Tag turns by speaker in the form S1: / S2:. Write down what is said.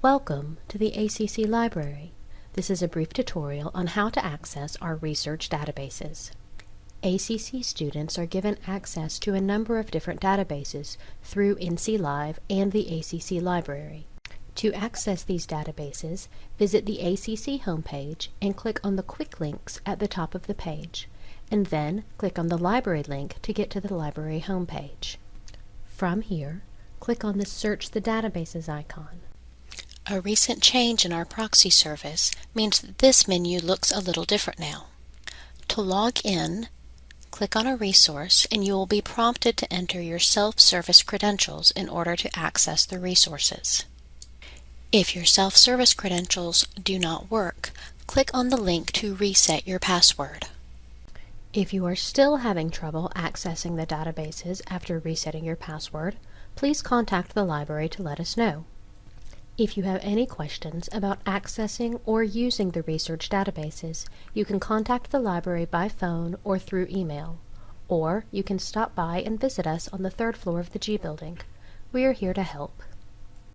S1: Welcome to the ACC Library. This is a brief tutorial on how to access our research databases. ACC students are given access to a number of different databases through NC Live and the ACC Library. To access these databases, visit the ACC homepage and click on the quick links at the top of the page, and then click on the library link to get to the library homepage. From here, click on the Search the Databases icon.
S2: A recent change in our proxy service means that this menu looks a little different now. To log in, click on a resource and you will be prompted to enter your self-service credentials in order to access the resources. If your self-service credentials do not work, click on the link to reset your password.
S1: If you are still having trouble accessing the databases after resetting your password, please contact the library to let us know. If you have any questions about accessing or using the research databases, you can contact the library by phone or through email, or you can stop by and visit us on the third floor of the G Building. We are here to help.